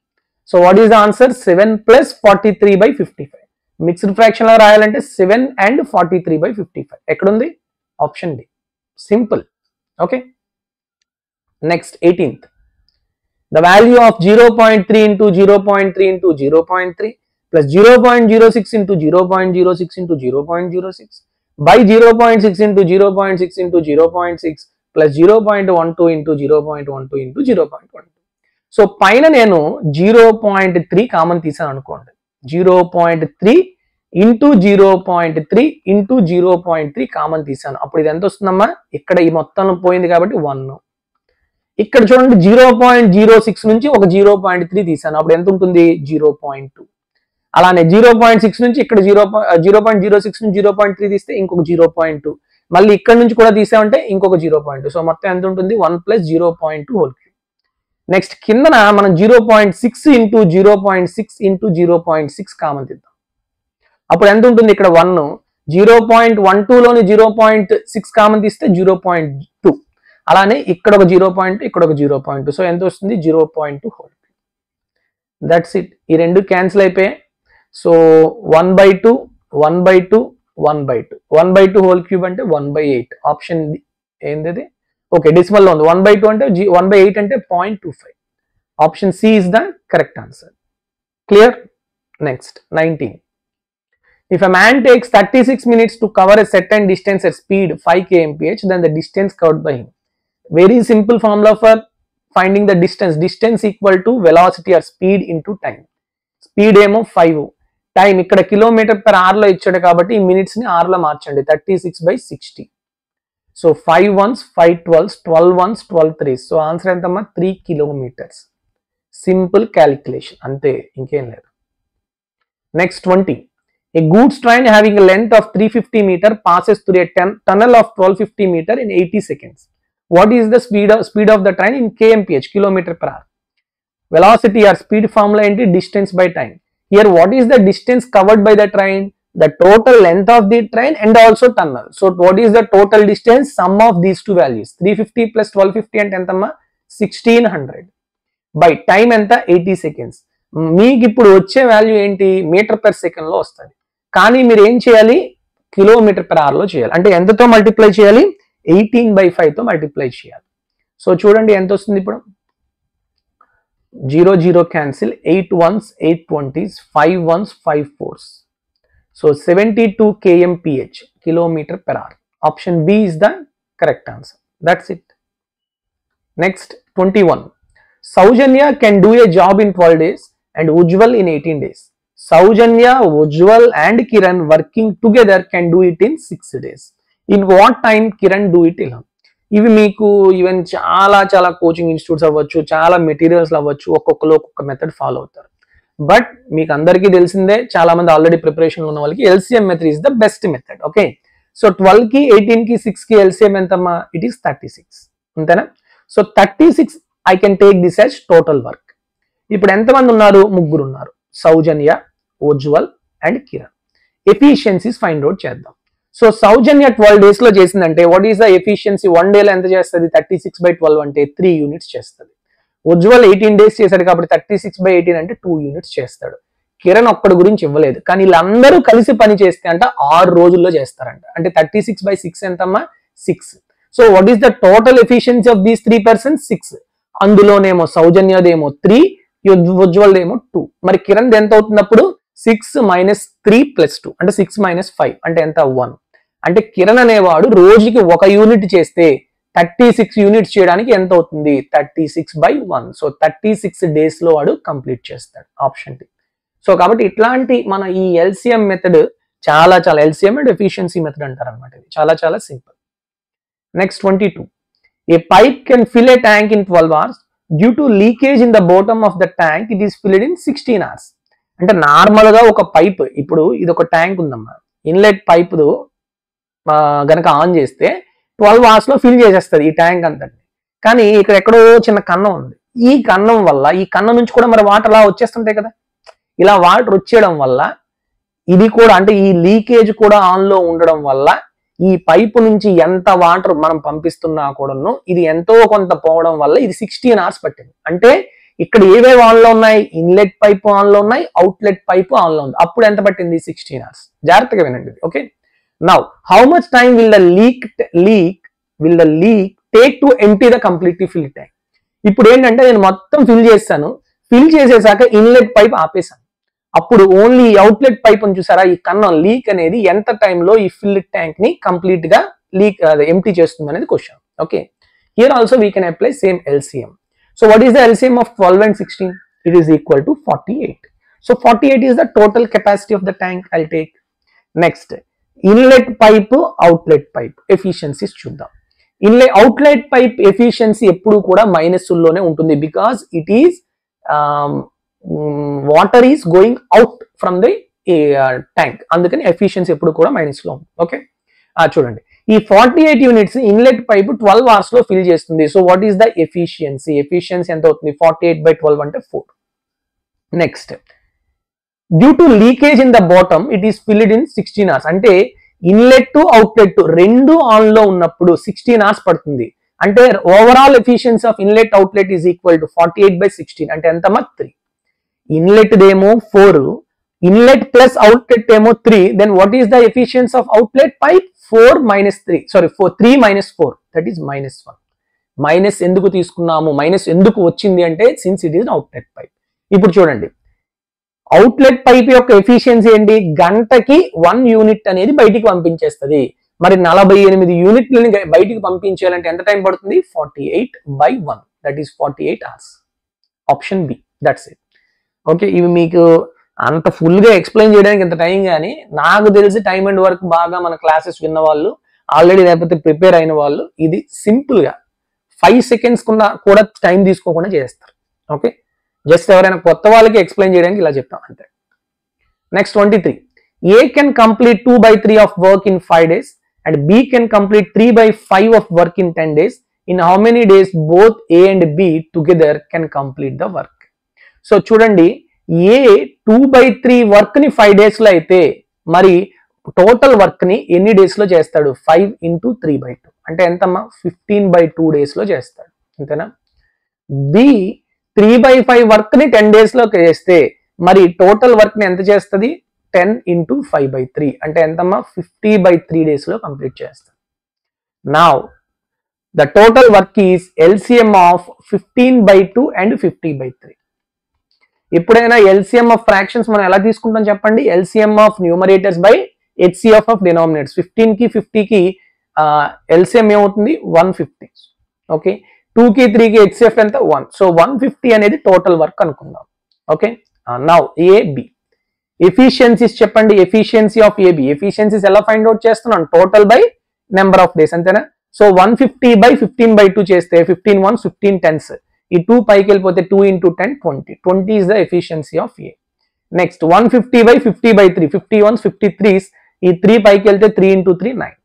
Speaker 1: So what is the answer? 7 plus 43/55. Mixed fraction లో రాయాలంటే 7 and 43/55. ఎక్కడుంది? Option D. Simple. Okay, next 18th. The value of 0.3 into 0.3 into 0.3 plus 0.06 into 0.06 into 0.06 by 0.6 into 0.6 into 0.6 plus 0.12 into 0.12 into 0.12. So పైన నేను 0.3 common తీసాను అనుకోండి. 0.3 into 0.3 into 0.3 common తీసాను. అప్పుడు ఇది ఎంత వస్తుందమ్మా? ఇక్కడ ఈ మొత్తం పోయింది కాబట్టి 1. ఇక్కడ చూడండి 0.06 నుంచి ఒక 0.3 తీసాను, అప్పుడు ఎంత ఉంటుంది? 0.2. అలానే 0.6 నుంచి ఇక్కడ 0.06 నుంచి 0.3 తీస్తే ఇంకొక 0.2, మళ్ళీ ఇక్కడ నుంచి కూడా తీసామంటే ఇంకొక 0.2. సో మొత్తం ఎంత ఉంటుంది? 1 plus 0.2 హోల్ క్యూబ్. నెక్స్ట్ కిందన మనం 0.6 into 0.6 into 0.6 కామన్ తీద్దాం. అప్పుడు ఎంత ఉంటుంది? ఇక్కడ 1. 0.12లోని 0.6 కామన్ తీస్తే 0.2. అలానే ఇక్కడ ఒక 0.2, ఇక్కడ ఒక 0.2. సో ఎంత వస్తుంది? 0.2 హోల్ క్యూబ్. That's it. ఈ రెండు క్యాన్సిల్ అయిపోయాయి. సో 1/2, 1/2, 1/2. 1/2 హోల్ క్యూబ్ అంటే 1/8. ఆప్షన్ ఏంది? ఓకే, డెసిమల్ లో ఉంది. 1/2 అంటే 1/8 అంటే 0.25. Option C is the correct answer. Clear? Next 19. If a man takes 36 minutes to cover a certain distance at speed 5 kmph, then the distance covered by him. Very simple formula for finding the distance. Distance equal to velocity or speed into time. Speed ఏమో 5, time ఇక్కడ km/h లో ఇచ్చాడు కాబట్టి ఈ minutes ని r లో మార్చండి. 36/60. So 5 ones 5 12s, 12 ones 12 3s. So answer ఎంతమ్మా? 3 kilometers. సింపుల్ క్యాలిక్యులేషన్, అంతే, ఇంకేం లేదు. Next 20. A goods train having a length of 350 meter passes through a tunnel of 1250 meter in 80 seconds. What is the speed of the train in kmph, km/h? Velocity or speed formula ఏంటి? Distance by time. Here what is the distance covered by the train? The total length of the train and also tunnel. So what is the total distance? Sum of these two values. 350 plus 1250 అంటే ఎంతమ్మా? 1600. By time ఎంత? 80 seconds. మీకు ఇప్పుడు వచ్చే value ఏంటి? మీటర్/సెకండ్ లో వస్తుంది. కానీ మీరు ఏం చేయాలి? km/h లో చేయాలి. అంటే ఎంతతో మల్టిప్లై చేయాలి? 18/5 తో మల్టిప్లై చేయాలి. సో చూడండి ఎంత వస్తుంది ఇప్పుడు? 0 0 cancel, 8 ones 8 20s, 5 ones 5 4s. So 72 kmph, km/h. Option B is the correct answer. That's it. Next 21. Saujanya can do a job in 12 days and Ujjwal in 18 days. Saujanya, Ujjwal and Kiran working together can do it in 6 days. In what time Kiran do it alone? ఇవి మీకు even చాలా చాలా coaching institutes అవ్వచ్చు, చాలా materials అవ్వచ్చు, ఒక్కొక్కరు ఒక్కొక్క method follow అవుతారు. బట్ మీకు అందరికీ తెలిసిందే, చాలా మంది ఆల్రెడీ ప్రిపరేషన్ ఉన్న వాళ్ళకి LCM method is the best method. Okay, so 12 కి 18 కి 6 కి LCM ఎంతమ్మా? It is 36. అంతేనా? So 36 I can take this as total work. ఇప్పుడు ఎంతమంది ఉన్నారు? ముగ్గురు ఉన్నారు, Soujanya, Ujwal and Kiran. Efficiencies find out చేద్దాం. సో సౌజన్య 12 days లో చేసిందంటే what is the efficiency? 1 day లో ఎంత చేస్తుంది? 36/12 అంటే 3 units చేస్తుంది. ఉజ్వల్ 18 days చేశాడు కాబట్టి 36/18 అంటే 2 units చేస్తాడు. కిరణ్ ఒక్కడి గురించి ఇవ్వలేదు, కానీ వీళ్ళందరూ కలిసి పని చేస్తే అంట 6 రోజుల్లో చేస్తారంట. అంటే 36/6 ఎంతమ్మా? 6. So what is the total efficiency of these 3 persons? 6. అందులోనేమో సౌజన్యదేమో 3, ఉజ్వల్దేమో 2. మరి కిరణ్ ఎంత అవుతుంది అప్పుడు? 6 - 3 + 2 అంటే 6 - 5 అంటే ఎంత? 1. అంటే కిరణ్ అనేవాడు రోజుకి 1 యూనిట్ చేస్తే 36 units చేయడానికి ఎంత అవుతుంది? 36/1. సో 36 days లో వాడు కంప్లీట్ చేస్తాడు. Option D. సో కాబట్టి ఇట్లాంటి మన ఈ LCM మెథడ్ చాలా చాలా, LCM అండ్ ఎఫిషియన్సీ మెథడ్ అంటారు అనమాట. ఇది చాలా చాలా simple. Next 22. A pipe can fill A tank in 12 hours. Due to leakage in the bottom of the tank it is filled in 16 hours. అంటే నార్మల్ గా ఒక పైప్, ఇప్పుడు ఇది ఒక ట్యాంక్ ఉందమ్మా, ఇన్లెట్ పైప్ గనక ఆన్ చేస్తే 12 hours లో ఫిల్ చేసేస్తుంది ఈ ట్యాంక్ అంతటి. కానీ ఇక్కడ ఎక్కడో చిన్న కన్నం ఉంది. ఈ కన్నం వల్ల, ఈ కన్నం నుంచి కూడా మరి వాటర్ అలా వచ్చేస్తుంటాయి కదా. ఇలా వాటర్ వచ్చేయడం వల్ల ఇది కూడా, అంటే ఈ లీకేజ్ కూడా ఆన్ లో ఉండడం వల్ల ఈ పైపు నుంచి ఎంత వాటర్ మనం పంపిస్తున్నా కూడాను ఇది ఎంతో కొంత పోవడం వల్ల ఇది 16 hours పట్టింది. అంటే ఇక్కడ ఏవేవి ఆన్ లో ఉన్నాయి? ఇన్లెట్ పైప్ ఆన్ లో ఉన్నాయి, అవుట్లెట్ పైప్ ఆన్ లో ఉంది. అప్పుడు ఎంత పట్టింది? 16 hours. జాగ్రత్తగా వినండి. Okay, now how much time will the leak take to empty the completely fill tank? ఇప్పుడు ఏంటంటే నేను మొత్తం ఫిల్ చేశాను, ఫిల్ చేసేసాక ఇన్లెట్ పైప్ ఆపేసాను. అప్పుడు ఓన్లీ అవుట్లెట్ పైప్ అని చూసారా, ఈ కన్నం లీక్ అనేది ఎంత టైంలో ఈ ఫిల్ ట్యాంక్ ని కంప్లీట్ గా ఎంప్టీ చేస్తుంది అనేది question. Okay, here also we can apply same LCM. So what is the LCM of 12 and 16? It is equal to 48. So 48 is the total capacity of the tank. I take. Next inlet pipe, outlet pipe efficiencies చూద్దాం. Outlet pipe efficiency ఎప్పుడు కూడా మైనస్లోనే ఉంటుంది, because it is water is going out from the tank. అందుకని efficiency ఎప్పుడు కూడా minus లో ఉంది. Okay, చూడండి, ఈ 48 units ఇన్లెట్ పైప్ 12 hours లో ఫిల్ చేస్తుంది. So what is the efficiency? Efficiency ఎంత అవుతుంది? 48/12 అంటే 4. Next, due to leakage in the bottom it is filled in 16 hours. అంటే ఇన్లెట్ టు అవుట్లెట్ రెండు ఆన్ లో ఉన్నప్పుడు 16 hours పడుతుంది. అంటే overall efficiency of inlet outlet is equal to 48/16 అంటే ఎంతమా? 3. ఇన్లెట్ దేమో 4, ఇన్లెట్ ప్లస్ అవుట్లెట్ ఏమో 3. Then what is the efficiency of outlet pipe? 4 - 3, sorry 3 - 4 that is -1. Minus ఎందుకు తీసుకున్నాము? మైనస్ ఎందుకు వచ్చింది అంటే since it is outlet pipe. ఇప్పుడు చూడండి, అవుట్లెట్ పైప్ యొక్క ఎఫిషియన్సీ ఏంటి? గంటకి 1 unit అనేది బయటికి పంపించేస్తుంది. మరి 48 unitలని బయటికి పంపించాలంటే ఎంత టైం పడుతుంది? 48/1 that is 48 hours. Option B, that's it. Okay, ఇవి మీకు అంత ఫుల్ గా ఎక్స్ప్లెయిన్ చేయడానికి ఇంత టైం, కానీ నాకు తెలిసి టైం అండ్ వర్క్ బాగా మన క్లాసెస్ విన్న వాళ్ళు ఆల్రెడీ, లేకపోతే ప్రిపేర్ అయిన వాళ్ళు ఇది సింపుల్ గా 5 seconds కూడా టైం తీసుకోకుండా చేస్తారు. ఓకే, జస్ట్ ఎవరైనా కొత్త వాళ్ళకి ఎక్స్ప్లెయిన్ చేయడానికి ఇలా చెప్తాం అంతే. Next 23. A can complete 2/3 of work in 5 days and B can complete 3/5 of work in 10 days. In how many days both A and B together can complete the work? So చూడండి, ఏ 2/3 work ని 5 days లో అయితే మరి total work ని ఎన్ని days లో చేస్తాడు? 5 × 3/2 అంటే ఎంతమ్మా? 15/2 days లో చేస్తాడు. అంతేనా? బి 3/5 వర్క్ ని 10 days లో చేస్తే మరి టోటల్ వర్క్ ని ఎంత చేస్తుంది? 10 × 5/3 అంటే ఎంతమ్మా? 50/3 days లో కంప్లీట్ చేస్తాడు. Now the total work is LCM of 15/2 and 50/3. ఎప్పుడైనా LCM ఆఫ్ ఫ్రాక్షన్స్ మనం ఎలా తీసుకుంటాం చెప్పండి? LCM of numerators by HCF of denominators. 15 కి 50 కి LCM ఏమవుతుంది? 150. ఓకే, 2 కి 3 కి HCF ఎంత? 1. సో 150 అనేది టోటల్ వర్క్ అనుకుందాం. ఓకే, నౌ AB ఎఫిషియన్సీస్ చెప్పండి. ఎఫిషియన్సీ ఆఫ్ AB, ఎఫిషియన్సీస్ ఎలా ఫైండ్ అవుట్ చేస్తున్నాం? Total by number of days. అంతేనా? సో 150/15/2 చేస్తే 15 1s 15 10s. ఈ 2 పైకి వెళ్ళిపోతే 2 into 10 20. 20 is the efficiency of A. Next 150/50/3 50 1s 53s. ఈ 3 పైకి వెళ్తే 3 into 3 9.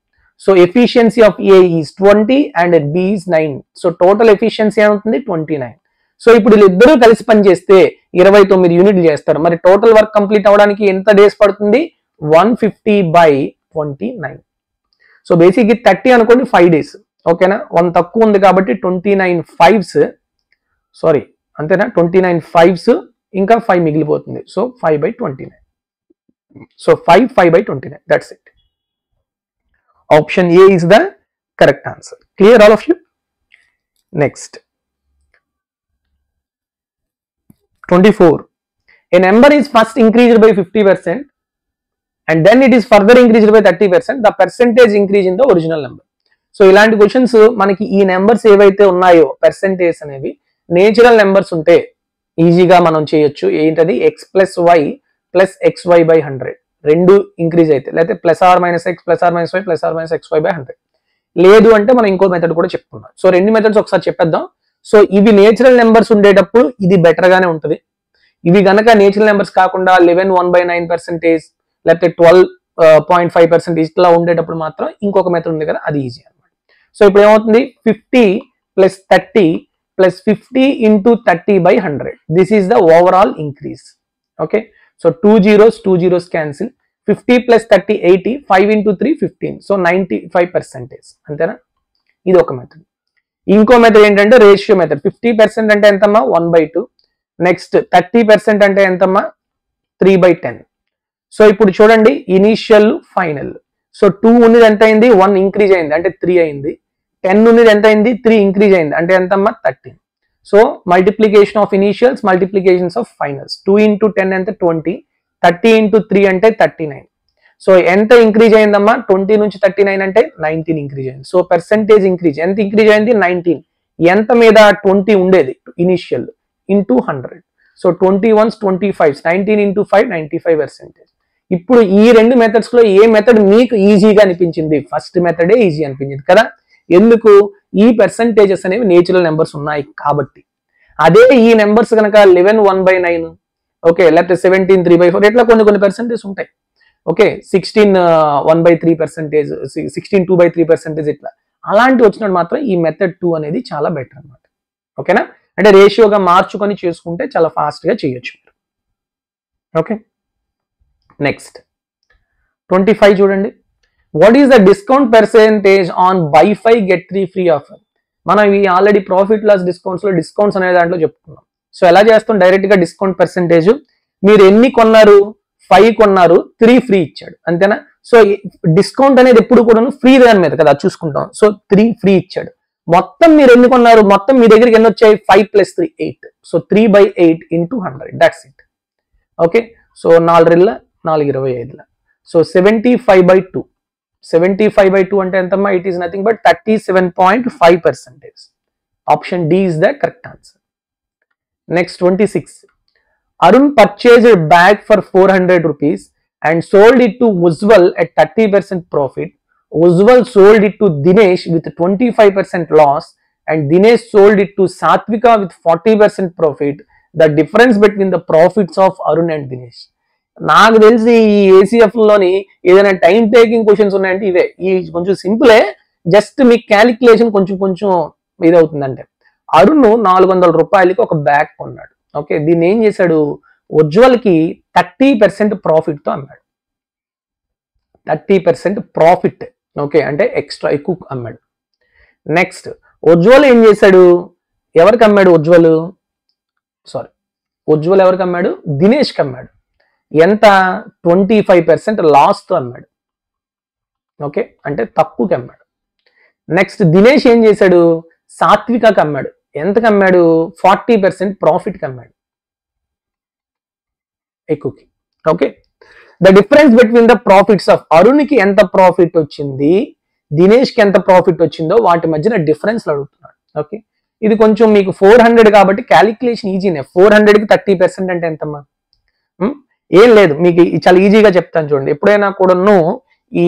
Speaker 1: So efficiency of A is 20 and B is 9. So total efficiency ఏమవుతుంది 29. సో ఇప్పుడు వీళ్ళిద్దరూ కలిసి పని చేస్తే 29 యూనిట్లు చేస్తారు. మరి టోటల్ వర్క్ కంప్లీట్ అవడానికి ఎంత డేస్ పడుతుంది 150/29. సో బేసిక్గా 30 అనుకోండి 5 days. ఓకేనా 1 తక్కువ ఉంది కాబట్టి 29 5s సారీ అంతేనా 29 5s ఇంకా 5 మిగిలిపోతుంది. So 5/29. So 5/29. That's it. Option A is the correct answer. Clear all of you? Next 24. A number is first increased by 50% and then it is further increased by 30%. The percentage increase in the original number. So ఇలాంటి questions మనకి ఈ numbers ఏవైతే ఉన్నాయో percentage అనేవి natural numbers ఉంటే ఈజీగా మనం చేయొచ్చు. ఏంటది x + y + xy/100 రెండు ఇంక్రీజ్ అయితే, లేకపోతే +or - x +or - y +or - xy/100. లేదు అంటే మనం ఇంకో మెథడ్ కూడా చెప్పుకున్నాం. సో రెండు మెథడ్స్ ఒకసారి చెప్పేద్దాం. సో ఇవి నేచురల్ నెంబర్స్ ఉండేటప్పుడు ఇది బెటర్ గానే ఉంటుంది. ఇవి గనక నేచురల్ నెంబర్స్ కాకుండా 11 1/9% లేకపోతే 12.5% ఇట్లా ఉండేటప్పుడు మాత్రం ఇంకొక మెథడ్ ఉంది కదా, అది ఈజీ అనమాట. సో ఇప్పుడు ఏమవుతుంది 50 + 30 + 50 × 30/100. This is the overall increase. Okay, so 2 zeros cancel. 50 + 30 80, 5 × 3 15. So 95%. అంతేనా? ఇది ఒక మెథడ్. ఇంకో మెథడ్ ఏంటంటే రేషియో మెథడ్. 50% అంటే ఎంతమ్మా 1/2. నెక్స్ట్ 30% అంటే ఎంతమ్మా 3/10. సో ఇప్పుడు చూడండి ఇనీషియల్ ఫైనల్. సో 2 ఉన్నది ఎంత అయింది 1 ఇంక్రీజ్ అయింది అంటే 3 అయింది. 10 ఉన్నది ఎంత అయింది 3 ఇంక్రీజ్ అయింది అంటే ఎంతమ్మా 13. So multiplication of initials multiplications of finals. 2 × 10 అంటే 20, 30 × 3 అంటే 39. సో ఎంత ఇంక్రీజ్ అయిందమ్మా 20 నుంచి 39 అంటే 19 ఇంక్రీజ్ అయింది. సో పర్సెంటేజ్ ఇంక్రీజ్ ఎంత ఇంక్రీజ్ అయింది 19. ఎంత మీద 20 ఉండేది ఇనిషియల్ ఇంటూ 100. So 21s 25, 19 × 5 95%. ఇప్పుడు ఈ రెండు మెథడ్స్ లో ఏ మెథడ్ మీకు ఈజీగా అనిపించింది? ఫస్ట్ మెథడే ఈజీ అనిపించింది కదా. ఎందుకు? ఈ పర్సెంటేజెస్ అనేవి నేచురల్ నెంబర్స్ ఉన్నాయి కాబట్టి. అదే ఈ నెంబర్స్ కనుక 11 1/9 ఓకే, లేకపోతే 17 3/4 ఇట్లా కొన్ని పర్సెంటేజ్ ఉంటాయి. ఓకే, 16 1/3%, 16 2/3% ఇట్లా అలాంటి వచ్చినప్పుడు మాత్రం ఈ మెథడ్ 2 అనేది చాలా బెటర్ అనమాట. ఓకేనా? అంటే రేషియోగా మార్చుకొని చేసుకుంటే చాలా ఫాస్ట్ గా చేయొచ్చు. ఓకే, నెక్స్ట్ 25 చూడండి. What is the discount percentage on buy 5 get 3 free offer? మనం ఇవి ఆల్రెడీ ప్రాఫిట్ లాస్ డిస్కౌంట్స్ లో డిస్కౌంట్స్ అనే దాంట్లో చెప్పుకున్నాం. సో ఎలా చేస్తాం? డైరెక్ట్ గా డిస్కౌంట్ పర్సెంటేజ్. మీరు ఎన్ని కొన్నారు 5 కొన్నారు 3 ఫ్రీ ఇచ్చాడు అంతేనా. సో డిస్కౌంట్ అనేది ఎప్పుడు కూడా ఫ్రీ దాని మీద కదా చూసుకుంటాం. సో 3 ఫ్రీ ఇచ్చాడు. మొత్తం మీరు ఎన్ని కొన్నారు, మొత్తం మీ దగ్గరికి ఎన్ని వచ్చాయి 5 + 3 8. So 3/8 × 100. That's it. Okay, so 4 25. So 75/2. 75/2 అంటే ఎంతమ్మా? It is nothing but 37.5%. Option D is the correct answer. Next 26. Arun purchased a bag for 400 rupees and sold it to Ujjwal at 30% profit. Ujjwal sold it to Dinesh with 25% loss and Dinesh sold it to Satvika with 40% profit. The difference between the profits of Arun and Dinesh. నాకు తెలిసి ఈ ACF లోని ఏదైనా time taking questions ఉన్నాయంటే ఇవే. ఈ కొంచెం సింపులే, just మీ calculation కొంచెం ఇదవుతుందంటే. అరుణ్ 400 రూపాయలకి ఒక బ్యాగ్ కొన్నాడు. ఓకే, దీన్ని ఏం చేశాడు? ఉజ్వల్కి 30% ప్రాఫిట్ తో అమ్మాడు. 30% ప్రాఫిట్. ఓకే, అంటే ఎక్స్ట్రా ఎక్కువ అమ్మాడు. నెక్స్ట్ ఉజ్వల్ ఏం చేశాడు? ఎవరికి అమ్మాడు? ఉజ్వల్ ఎవరికి అమ్మాడు? దినేష్కి అమ్మాడు. ఎంత? 25% లాస్ తో అమ్మాడు. ఓకే, అంటే తక్కువకి అమ్మాడు. నెక్స్ట్ దినేష్ ఏం చేశాడు? సాత్వికకి అమ్మాడు. ఎంతకు అమ్మాడు? 40% ప్రాఫిట్ కి అమ్మాడు, ఎక్కువకి. Okay, the difference between the profits of అరుణ్కి ఎంత ప్రాఫిట్ వచ్చింది, దినేష్కి ఎంత ప్రాఫిట్ వచ్చిందో వాటి మధ్యన డిఫరెన్స్ అడుగుతున్నాడు. ఓకే, ఇది కొంచెం మీకు 400 కాబట్టి క్యాలిక్యులేషన్ ఈజీనే. 400కి 30% అంటే ఎంతమ్మా? ఏం లేదు, మీకు చాలా ఈజీగా చెప్తాను చూడండి. ఎప్పుడైనా కూడాను ఈ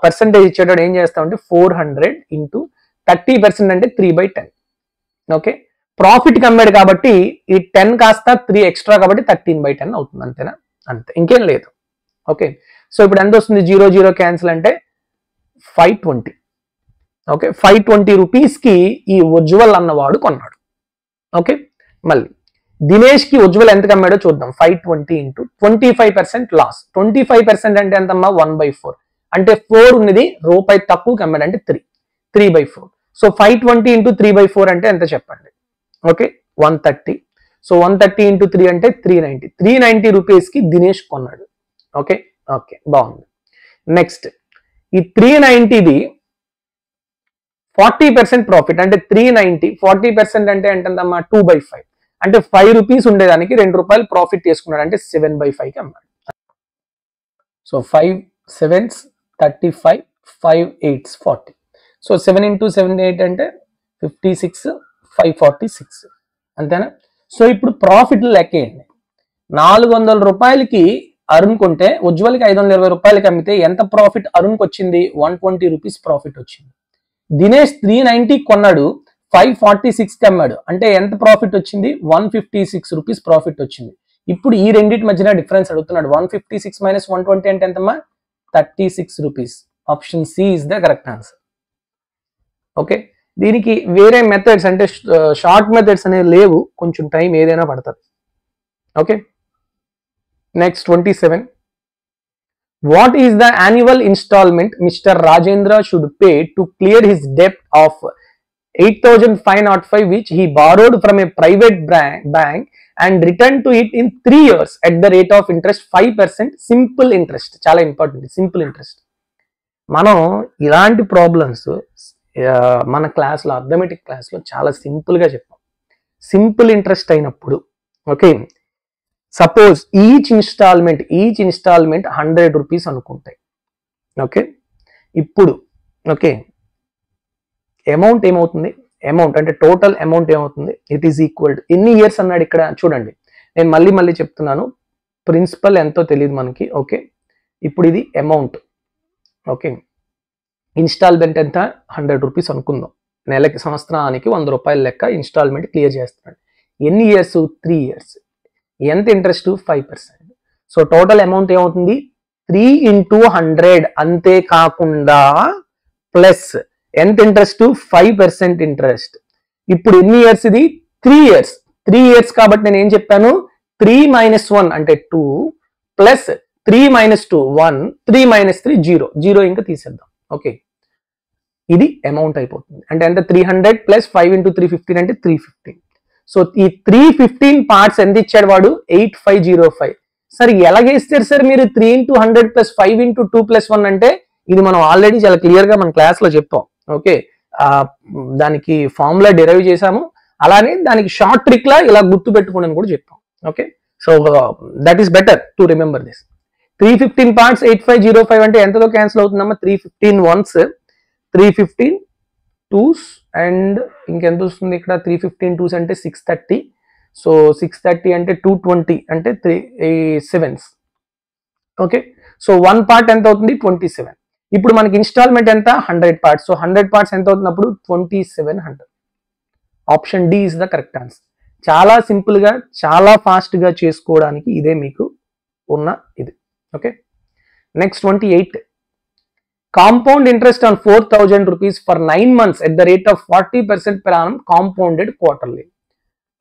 Speaker 1: పర్సెంటేజ్ ఇచ్చేటప్పుడు ఏం చేస్తామంటే 400 ఇంటూ 30% అంటే 3/10. ఓకే, ప్రాఫిట్ కమ్మాడు కాబట్టి ఈ 10 కాస్త 3 ఎక్స్ట్రా కాబట్టి 13/10 అవుతుంది. అంతేనా? అంతే, ఇంకేం లేదు. ఓకే, సో ఇప్పుడు ఎంత వస్తుంది? 0 0 క్యాన్సిల్ అంటే 520. ఓకే, 520 రూపీస్కి ఈ ఉజ్వల్ అన్నవాడు కొన్నాడు. ఓకే, మళ్ళీ దినేష్ కి ఉజ్వల్ ఎంత కమ్మాడో చూద్దాం. 520 ఇంటూ 25% లాస్. 25% అంటే ఎంతమ్మా? 1/4 అంటే 4 ఉన్నది రూపాయి తక్కువ కమ్మాడు అంటే 3/4. సో 520 ఇంటూ 3/4 అంటే ఎంత చెప్పండి? ఓకే, 130. సో 130 ఇంటూ 3 అంటే 390 రూపీస్కి దినేష్ కొన్నాడు. ఓకే ఓకే, బాగుంది. నెక్స్ట్ ఈ 390ది 40% ప్రాఫిట్ అంటే 390, 40% అంటే ఎంతమ్మా? 2/5 అంటే 5 రూపీస్ ఉండేదానికి 2 రూపాయలు ప్రాఫిట్ తీసుకున్నాడు అంటే 7/5కి అమ్మాడు. So 5 7s 35, 5 8s 40. So 7 into 7 8 అంటే 56, 546. అంతేనా? సో ఇప్పుడు ప్రాఫిట్ లెక్కేయండి. 400 రూపాయలకి అరుణ్ కొంటే ఉజ్వల్కి 520 రూపాయలకి అమ్మితే ఎంత ప్రాఫిట్ అరుణ్కి వచ్చింది? 120 రూపీస్ ప్రాఫిట్ వచ్చింది. దినేష్ 390 కొన్నాడు, 546కి అమ్మాడు అంటే ఎంత ప్రాఫిట్ వచ్చింది? 156 రూపీస్ ప్రాఫిట్ వచ్చింది. ఇప్పుడు ఈ రెండింటి మధ్యన డిఫరెన్స్ అడుగుతున్నాడు. 156 మైనస్ 120 అంటే ఎంతమ్మా? 36 rupees. Option C is the correct answer. Okay, దీనికి వేరే మెథడ్స్ అంటే షార్ట్ మెథడ్స్ అనేవి లేవు, కొంచెం టైం ఏదైనా పడుతుంది. Okay, next 27. What is the annual installment Mr. Rajendra should pay to clear his debt of 8,505 which he borrowed from a private bank and returned to it in 3 years at the rate of interest 5% simple interest? చాలా important, simple interest. మనం ఇలాంటి problems మన క్లాస్లో, arithmetic క్లాస్లో చాలా సింపుల్గా చెప్పాం. Simple interest అయినప్పుడు okay, suppose each installment 100 rupees అనుకుంటాయి. ఓకే, ఇప్పుడు ఓకే అమౌంట్ ఏమవుతుంది? అమౌంట్ అంటే టోటల్ అమౌంట్ ఏమవుతుంది? ఇట్ ఈస్ ఈక్వల్ టు ఎన్ని ఇయర్స్ అన్నాడు ఇక్కడ చూడండి. నేను మళ్ళీ చెప్తున్నాను, ప్రిన్సిపల్ ఎంతో తెలియదు మనకి. ఓకే, ఇప్పుడు ఇది అమౌంట్. ఓకే, ఇన్స్టాల్మెంట్ ఎంత? 100 రూపీస్ అనుకుందాం. నెలకి, సంవత్సరానికి 100 రూపాయల లెక్క ఇన్స్టాల్మెంట్ క్లియర్ చేస్తున్నాడు. ఎన్ని ఇయర్స్? 3 ఇయర్స్. ఎంత ఇంట్రెస్ట్? 5%. సో టోటల్ అమౌంట్ ఏమవుతుంది? 3 ఇంటూ 100. అంతేకాకుండా ప్లస్ ఎంత ఇంట్రెస్ట్? 5% ఇంట్రెస్ట్. ఇప్పుడు ఎన్ని ఇయర్స్ ఇది? 3 ఇయర్స్. 3 ఇయర్స్ కాబట్టి నేను ఏం చెప్పాను? 3 - 1 అంటే 2 ప్లస్ 3 - 2 1, 3 - 3 0 ఇంకా తీసేద్దాం. ఓకే, ఇది అమౌంట్ అయిపోతుంది. అంటే ఎంత? 300 ప్లస్ 5 ఇంటూ 315 అంటే 315. సో ఈ 315 పార్ట్స్ ఎంత ఇచ్చాడు వాడు? 8505. సార్ ఎలాగేస్తారు సార్ మీరు 3 ఇంటూ 100 ప్లస్ 5 ఇంటూ 2 ప్లస్ 1 అంటే? ఇది మనం ఆల్రెడీ చాలా క్లియర్ గా మన క్లాస్ లో చెప్పాం. ఓకే, దానికి ఫార్ములా డెరైవ్ చేసాము, అలానే దానికి షార్ట్ ట్రిక్ లా ఇలా గుర్తు పెట్టుకోండి కూడా చెప్పాం. Okay, so that is better to remember this. 315 parts 8505 అంటే ఎంతలో క్యాన్సిల్ అవుతుందమ్మా? 315 1s, 315 2s అండ్ ఇంకెంత వస్తుంది ఇక్కడ? 315 2s అంటే 630. సో 630 అంటే 220 అంటే 3 7s. ఓకే, సో 1 పార్ట్ ఎంత అవుతుంది? 27. ఇప్పుడు మనకి ఇన్స్టాల్మెంట్ ఎంత? 100 పార్ట్స్. సో 100 పార్ట్స్ ఎంత అవుతున్నప్పుడు? 2700. Option D is the correct answer. చాలా సింపుల్ గా, చాలా ఫాస్ట్ గా చేసుకోవడానికి ఇదే మీకు ఉన్న ఇది. Okay, next 28. Compound interest on 4,000 rupees for 9 months at the rate of 40% per annum compounded quarterly.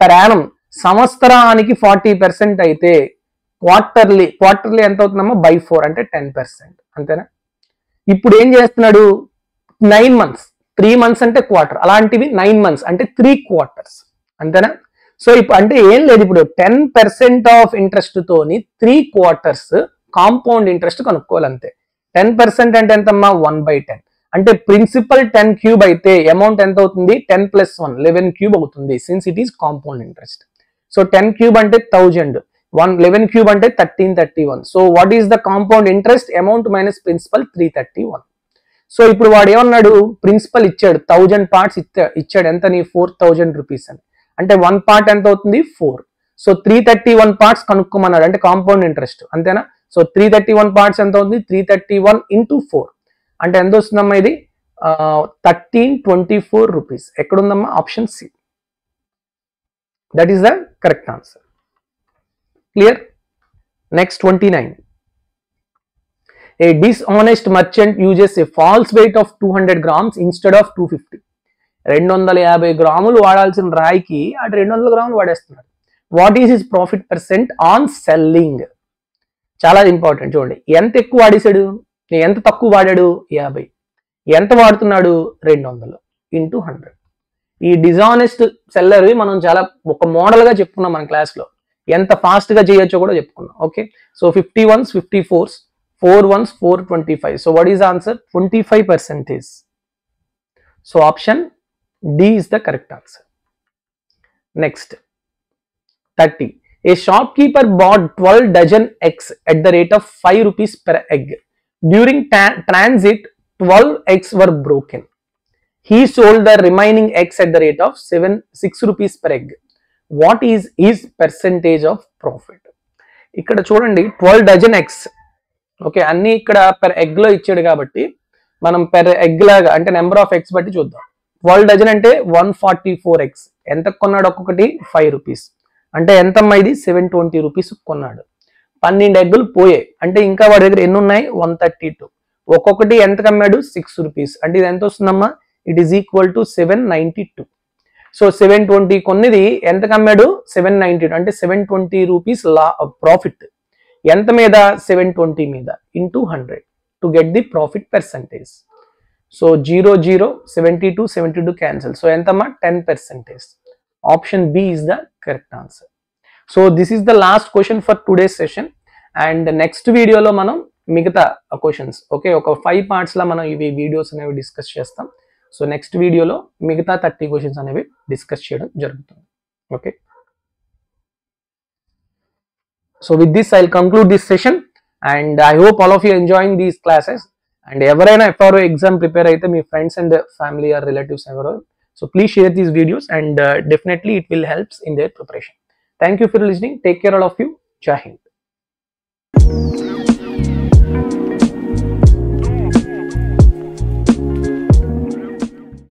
Speaker 1: Per annum సంవత్సరానికి 40% అయితే క్వార్టర్లీ ఎంత అవుతుందమ్మా? by 4 అంటే 10%. అంతేనా? ఇప్పుడు ఏం చేస్తున్నాడు? 9 months, 3 months అంటే క్వార్టర్, అలాంటివి 9 months అంటే 3 quarters. అంతేనా? సో ఇప్పుడు అంటే ఏం లేదు, ఇప్పుడు 10% ఆఫ్ ఇంట్రెస్ట్ తోని 3 quarters కాంపౌండ్ ఇంట్రెస్ట్ కనుక్కోవాలంతే. 10% అంటే ఎంతమ్మా? 1/10. అంటే ప్రిన్సిపల్ 10 క్యూబ్ అయితే అమౌంట్ ఎంత అవుతుంది? 10 + 1 11 క్యూబ్ అవుతుంది, since it is compound interest. So 10 cube అంటే 1000, 11 క్యూబ్ అంటే 1331. So what is the compound interest? Amount minus principal 331. సో ఇప్పుడు వాడు ఏమన్నాడు? ప్రిన్సిపల్ ఇచ్చాడు, 1000 పార్ట్స్ ఇచ్చాడు. ఎంత? నీ 4000 రూపీస్ అని. అంటే 1 పార్ట్ ఎంత అవుతుంది? 4. సో 331 పార్ట్స్ కనుక్కోమన్నాడు, అంటే కాంపౌండ్ ఇంట్రెస్ట్. అంతేనా? సో 331 పార్ట్స్ ఎంత అవుతుంది, 331 ఇంటూ 4 అంటే ఎంత వస్తుందమ్మా ఇది 1324 రూపీస్. ఎక్కడుందమ్మా, option C. That is the correct answer. Clear. Next 29. A dishonest merchant uses a false weight of 200 grams instead of 250. 250 గ్రాములు వాడాల్సిన రాయికి అటు 200 గ్రాములు వాడేస్తున్నాడు. What is his profit percent on selling? చాలా ఇంపార్టెంట్. చూడండి, ఎంత ఎక్కువ వాడేశాడు, ఎంత తక్కువ వాడాడు, 50. ఎంత వాడుతున్నాడు, 200 ఇంటూ 100. ఈ డిజానెస్ట్ సెల్లర్ మనం చాలా ఒక మోడల్ గా చెప్పుకున్నాం మన క్లాస్ లో. ఎంత ఫాస్ట్ గా చేయొచ్చో కూడా చెప్పుకున్నాం. Okay, so 50 ones 54, 4 ones 425. So what is the answer? 25%. So option D is the correct answer. Next 30. A shopkeeper bought 12 dozen eggs at the rate of 5 rupees per egg. During transit, 12 eggs were broken. He sold the remaining eggs at the rate of 6 rupees per egg. What is his percentage of profit? ఇక్కడ చూడండి, 12 dozen eggs. Okay, అన్ని ఇక్కడ per egg లో ఇచ్చాడు కాబట్టి మనం per egg లాగా అంటే నెంబర్ ఆఫ్ ఎగ్స్ బట్టి చూద్దాం. 12 డజన్ అంటే 144 eggs. ఎంత కొన్నాడు ఒక్కొక్కటి, 5 రూపీస్. అంటే ఎంతమ్మా ఇది, 720 రూపీస్ కొన్నాడు. 12 ఎగ్గులు పోయాయి అంటే ఇంకా వాడి దగ్గర ఎన్ని ఉన్నాయి, 132. ఒక్కొక్కటి ఎంత కమ్మాడు, 6 రూపీస్. అంటే ఇది ఎంత వస్తుందమ్మా, it is equal to 792. So 720 కొన్నిది ఎంత కమ్మాడు, 792 అంటే 720 రూపీస్ ప్రాఫిట్. ఎంత మీద, 720 మీద into 100 to get the profit percentage. So 0 0 72 cancel. So ఎంతమ్మా, 10%. Option B is the correct answer. So this is the last question for today's session. And next వీడియోలో మనం మిగతా questions, okay, ఒక 5 parts లా మనం ఇవి వీడియోస్ అనేవి డిస్కస్ చేస్తాం. So next వీడియోలో మిగతా 30 క్వశ్చన్స్ అనేవి డిస్కస్ చేయడం జరుగుతుంది. Okay, so with this I'll conclude this session and I hope all of you enjoying these classes. And ఎవరైనా FRO exam prepare అయితే మీ friends and family or relatives ఎవరో, so please share these videos and definitely it will helps in their preparation. Thank you for listening. Take care all of you. Jai Hind.